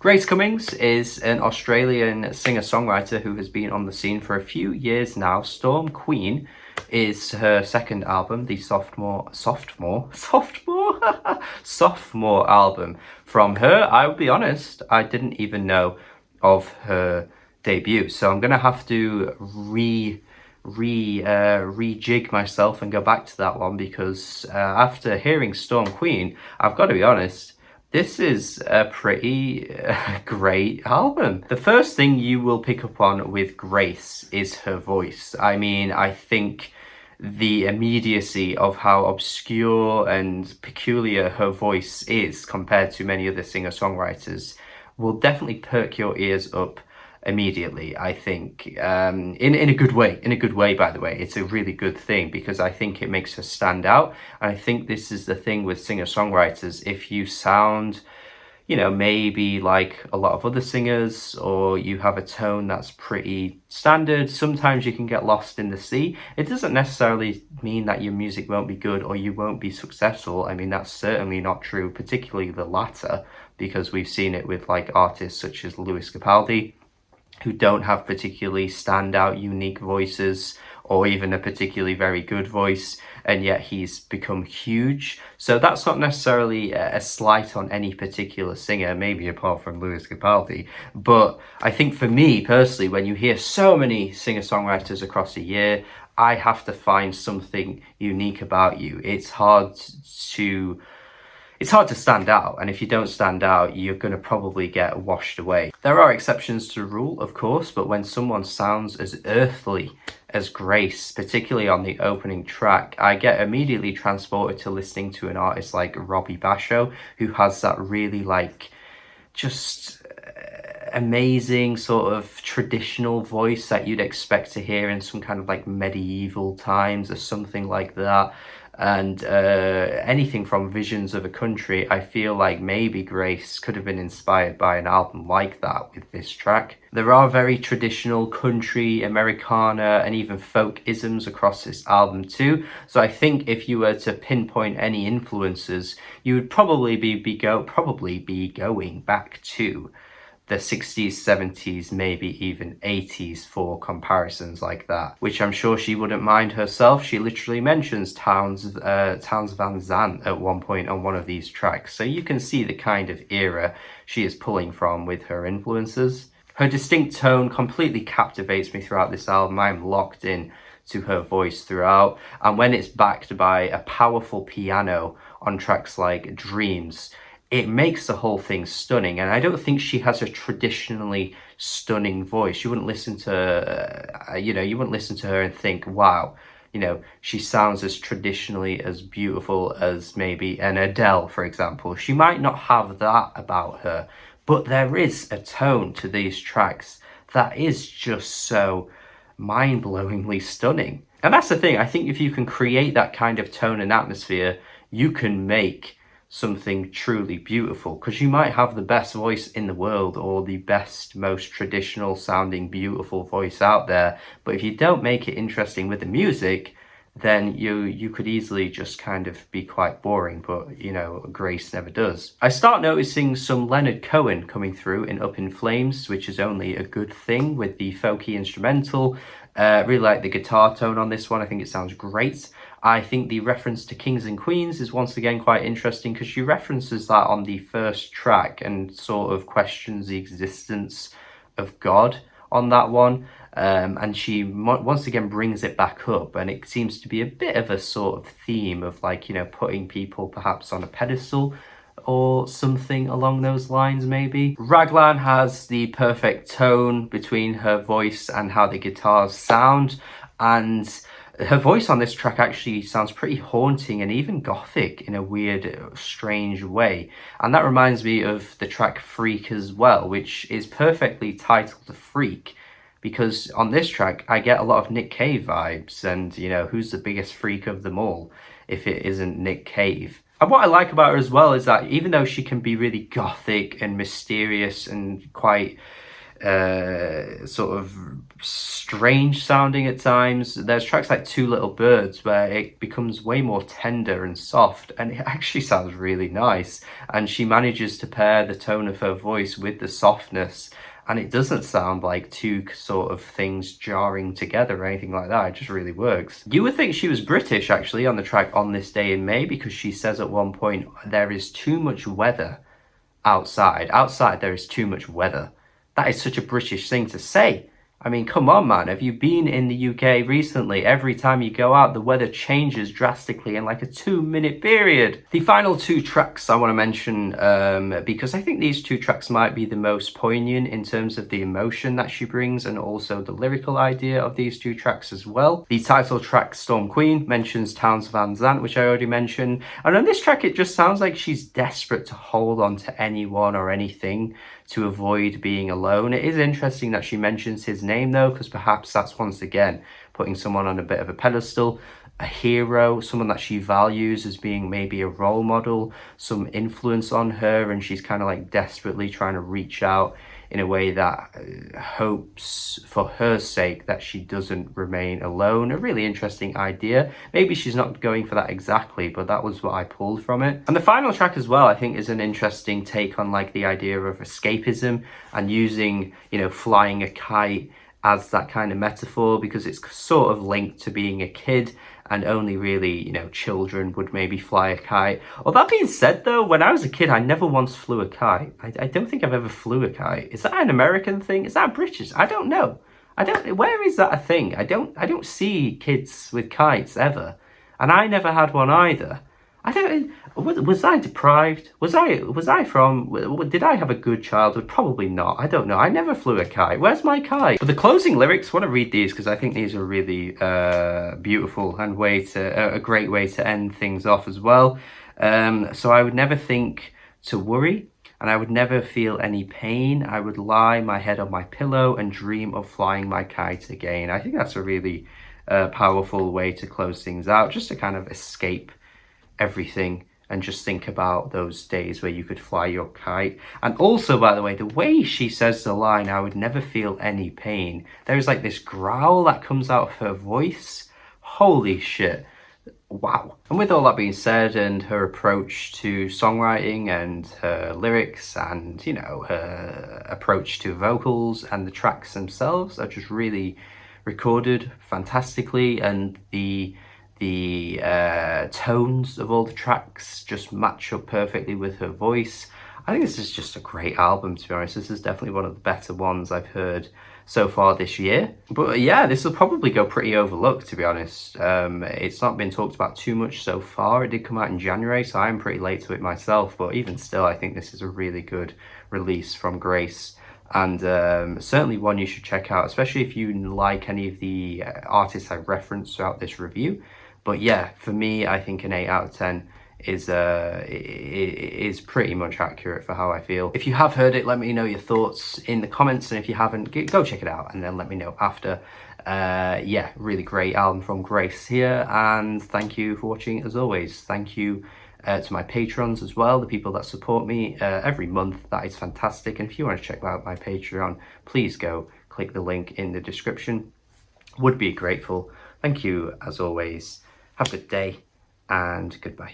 Grace Cummings is an Australian singer-songwriter who has been on the scene for a few years now. Storm Queen is her second album, the sophomore album from her. I will be honest, I didn't even know of her debut, so I'm gonna have to rejig myself and go back to that one because after hearing Storm Queen, I've got to be honest, this is a pretty great album. The first thing you will pick up on with Grace is her voice. I mean, I think the immediacy of how obscure and peculiar her voice is compared to many other singer-songwriters will definitely perk your ears up immediately, I think, in a good way, by the way. It's a really good thing because I think it makes her stand out. And I think this is the thing with singer-songwriters. If you sound, you know, maybe like a lot of other singers, or you have a tone that's pretty standard, sometimes you can get lost in the sea. It doesn't necessarily mean that your music won't be good or you won't be successful. I mean, that's certainly not true, particularly the latter, because we've seen it with like artists such as Lewis Capaldi, who don't have particularly standout, unique voices, or even a particularly very good voice, and yet he's become huge. So that's not necessarily a slight on any particular singer, maybe apart from Lewis Capaldi. But I think for me personally, when you hear so many singer-songwriters across a year, I have to find something unique about you. It's hard to stand out, and if you don't stand out, you're going to probably get washed away. There are exceptions to the rule, of course, but when someone sounds as earthly as Grace, particularly on the opening track, I get immediately transported to listening to an artist like Robbie Basho, who has that really like just amazing sort of traditional voice that you'd expect to hear in some kind of like medieval times or something like that. And anything from Visions of a Country, I feel like maybe Grace could have been inspired by an album like that with this track. There are very traditional country, Americana, and even folk isms across this album too. So I think if you were to pinpoint any influences, you would probably be going back to the 60s, 70s, maybe even 80s for comparisons like that, which I'm sure she wouldn't mind herself. She literally mentions Townes Van Zandt at one point on one of these tracks, so you can see the kind of era she is pulling from with her influences. Her distinct tone completely captivates me throughout this album. I'm locked in to her voice throughout, and when it's backed by a powerful piano on tracks like Dreams, it makes the whole thing stunning. And I don't think she has a traditionally stunning voice. You wouldn't listen to her and think, wow, you know, she sounds as traditionally as beautiful as maybe an Adele, for example. She might not have that about her, but there is a tone to these tracks that is just so mind-blowingly stunning. And that's the thing. I think if you can create that kind of tone and atmosphere, you can make something truly beautiful, because you might have the best voice in the world or the best, most traditional sounding beautiful voice out there, but if you don't make it interesting with the music, then you could easily just kind of be quite boring. But you know, Grace never does. I start noticing some Leonard Cohen coming through in Up in Flames, which is only a good thing with the folky instrumental. Really like the guitar tone on this one. I think it sounds great. I think the reference to Kings and Queens is once again quite interesting, because she references that on the first track and sort of questions the existence of God on that one. And she once again brings it back up, and it seems to be a bit of a sort of theme of like, you know, putting people perhaps on a pedestal or something along those lines maybe. Raglan has the perfect tone between her voice and how the guitars sound, and her voice on this track actually sounds pretty haunting and even gothic in a weird, strange way. And that reminds me of the track Freak as well, which is perfectly titled Freak, because on this track I get a lot of Nick Cave vibes, and you know, who's the biggest freak of them all if it isn't Nick Cave? And what I like about her as well is that even though she can be really gothic and mysterious and quite sort of strange sounding at times. There's tracks like Two Little Birds where it becomes way more tender and soft, and it actually sounds really nice. And she manages to pair the tone of her voice with the softness, and it doesn't sound like two sort of things jarring together or anything like that. It just really works. You would think she was British actually on the track On This Day in May, because she says at one point, there is too much weather outside. Outside there is too much weather. That is such a British thing to say. I mean, come on, man. Have you been in the UK recently? Every time you go out, the weather changes drastically in like a 2-minute period. The final two tracks I want to mention, because I think these two tracks might be the most poignant in terms of the emotion that she brings, and also the lyrical idea of these two tracks as well. The title track, Storm Queen, mentions Towns Van Zandt, which I already mentioned. And on this track, it just sounds like she's desperate to hold on to anyone or anything to avoid being alone. It is interesting that she mentions his name though, because perhaps that's once again putting someone on a bit of a pedestal, a hero, someone that she values as being maybe a role model, some influence on her, and she's kind of like desperately trying to reach out in a way that hopes for her sake that she doesn't remain alone. A really interesting idea. Maybe she's not going for that exactly, but that was what I pulled from it. And the final track as well, I think, is an interesting take on like the idea of escapism and using, you know, flying a kite as that kind of metaphor, because it's sort of linked to being a kid, and only really, you know, children would maybe fly a kite. Well, that being said though, when I was a kid, I never once flew a kite. I don't think I've ever flew a kite. Is that an American thing? Is that British? I don't know. Where is that a thing? I don't see kids with kites ever. And I never had one either. Was I deprived? Did I have a good childhood? Probably not. I don't know. I never flew a kite. Where's my kite? But the closing lyrics, I want to read these because I think these are really beautiful and a great way to end things off as well. So I would never think to worry, and I would never feel any pain. I would lie my head on my pillow and dream of flying my kite again. I think that's a really powerful way to close things out, just to kind of escape everything and just think about those days where you could fly your kite. And also, by the way, the way she says the line, I would never feel any pain, there's like this growl that comes out of her voice. Holy shit. Wow. And with all that being said, and her approach to songwriting and her lyrics and, you know, her approach to vocals, and the tracks themselves are just really recorded fantastically, and the tones of all the tracks just match up perfectly with her voice. I think this is just a great album, to be honest. This is definitely one of the better ones I've heard so far this year. But yeah, this will probably go pretty overlooked, to be honest. It's not been talked about too much so far. It did come out in January, so I'm pretty late to it myself. But even still, I think this is a really good release from Grace. And certainly one you should check out, especially if you like any of the artists I've referenced throughout this review. But yeah, for me, I think an 8 out of 10 is pretty much accurate for how I feel. If you have heard it, let me know your thoughts in the comments, and if you haven't, go check it out and then let me know after. Yeah, really great album from Grace here, and thank you for watching as always. Thank you to my patrons as well, the people that support me every month. That is fantastic. And if you want to check out my Patreon, please go click the link in the description. Would be grateful. Thank you as always. Have a good day and goodbye.